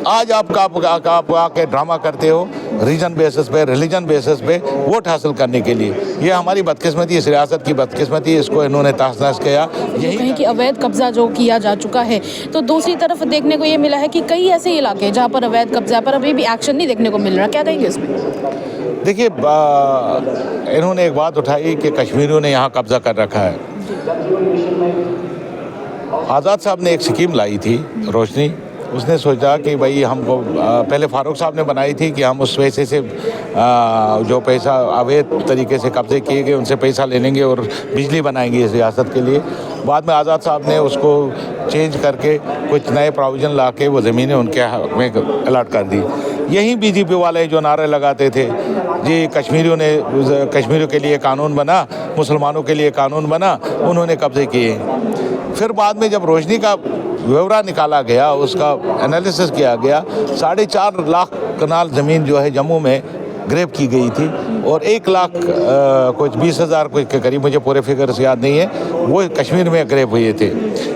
आज आप आके ड्रामा करते हो रीजन बेसिस पे, रिलीजन बेसिस पे वोट हासिल करने के लिए। ये हमारी बदकिस्मती, इस रियासत की बदकिस्मती, इसको इन्होंने तहस-नहस किया। यही कहीं कि अवैध कब्जा जो किया जा चुका है, तो दूसरी तरफ देखने को ये मिला है कि कई ऐसे इलाके जहाँ पर अवैध कब्जा पर अभी भी एक्शन नहीं देखने को मिल रहा, क्या कहेंगे इसमें? देखिए, इन्होंने एक बात उठाई कि कश्मीरियों ने यहाँ कब्जा कर रखा है। आज़ाद साहब ने एक स्कीम लाई थी, रोशनी। उसने सोचा कि भाई हमको, पहले फारूक साहब ने बनाई थी कि हम उस पैसे से जो पैसा अवैध तरीके से कब्जे किए गए उनसे पैसा ले लेंगे और बिजली बनाएंगे इस रियासत के लिए। बाद में आज़ाद साहब ने उसको चेंज करके कुछ नए प्रोविज़न ला के वो ज़मीनें उनके हक में अलॉट कर दी। यही बीजेपी वाले जो नारे लगाते थे जी कश्मीरियों के लिए कानून बना, मुसलमानों के लिए कानून बना, उन्होंने कब्जे किए। फिर बाद में जब रोशनी का ब्यौरा निकाला गया, उसका एनालिसिस किया गया, 4.5 लाख कनाल ज़मीन जो है जम्मू में ग्रैब की गई थी और 1 लाख कुछ 20,000 कुछ के करीब, मुझे पूरे फिगर्स याद नहीं है, वो कश्मीर में ग्रैब हुए थे।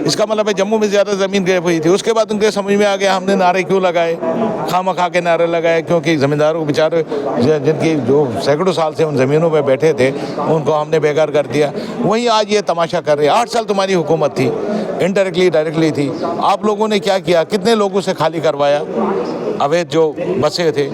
इसका मतलब है जम्मू में ज़्यादा ज़मीन ग्रैब हुई थी। उसके बाद उनके समझ में आ गया हमने नारे क्यों लगाए, खामखा के नारे लगाए, क्योंकि ज़मींदारों बेचारे जिनकी जो सैकड़ों साल से उन ज़मीनों में बैठे थे उनको हमने बेकार कर दिया। वहीं आज ये तमाशा कर रहे हैं। 8 साल तुम्हारी हुकूमत थी, इनडायरेक्टली डायरेक्टली थी। आप लोगों ने क्या किया, कितने लोगों से खाली करवाया अवैध जो बसे थे।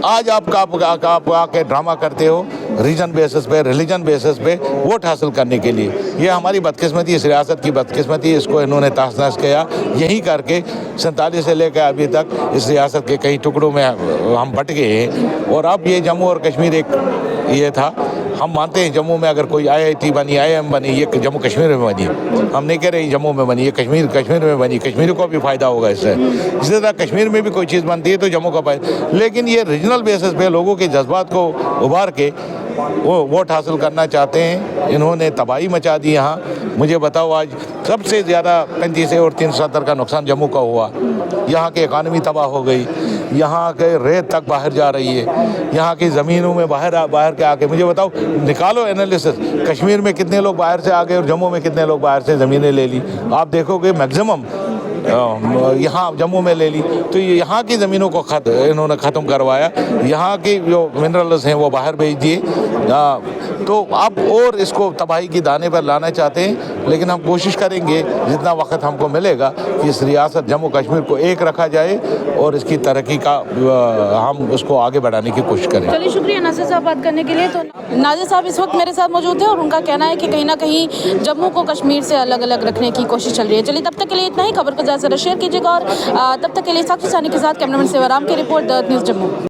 आज आप आके ड्रामा करते हो रीजन बेसिस पे, रिलीजन बेसिस पे वोट हासिल करने के लिए। ये हमारी बदकिस्मती, इस रियासत की बदकिस्मती, इसको इन्होंने तहस-नहस किया। यही करके 47 से लेकर अभी तक इस रियासत के कई टुकड़ों में हम बट गए हैं। और अब ये जम्मू और कश्मीर एक ये था, हम मानते हैं जम्मू में अगर कोई IIT बनी, IIM बनी, ये जम्मू कश्मीर में बनी। हम नहीं कह रहे जम्मू में बनी, ये कश्मीर में बनी, कश्मीर को भी फ़ायदा होगा इससे। इसी तरह कश्मीर में भी कोई चीज़ बनती है तो जम्मू का फ़ायदा। लेकिन ये रीजनल बेसिस पे लोगों के जज्बात को उभार के वो वोट हासिल करना चाहते हैं। इन्होंने तबाही मचा दी यहाँ। मुझे बताओ, आज सबसे ज़्यादा 35 और 370 का नुकसान जम्मू का हुआ। यहाँ की इकानमी तबाह हो गई, यहाँ के रेत तक बाहर जा रही है, यहाँ की ज़मीनों में बाहर के आके, मुझे बताओ, निकालो एनालिसिस, कश्मीर में कितने लोग बाहर से आ गए और जम्मू में कितने लोग बाहर से ज़मीनें ले ली। आप देखोगे मैक्सिमम यहाँ जम्मू में ले ली। तो यहाँ की ज़मीनों को इन्होंने ख़त्म करवाया, यहाँ के जो मिनरल्स हैं वो बाहर भेज दिए। तो आप और इसको तबाही की दाने पर लाना चाहते हैं। लेकिन हम कोशिश करेंगे जितना वक्त हमको मिलेगा कि इस रियासत जम्मू कश्मीर को एक रखा जाए और इसकी तरक्की का हम उसको आगे बढ़ाने की कोशिश करें। चलिए, शुक्रिया नाज़िर साहब बात करने के लिए। तो नाज़िर साहब इस वक्त मेरे साथ मौजूद थे और उनका कहना है कि कहीं ना कहीं जम्मू को कश्मीर से अलग अलग रखने की कोशिश चल रही है। चलिए, तब तक के लिए इतना ही। खबर को ज़्यादा से ज़्यादा शेयर कीजिएगा और तब तक के लिए साक्षी सानी के साथ कैमरामैन सेवाराम की रिपोर्ट, द न्यूज़ जम्मू।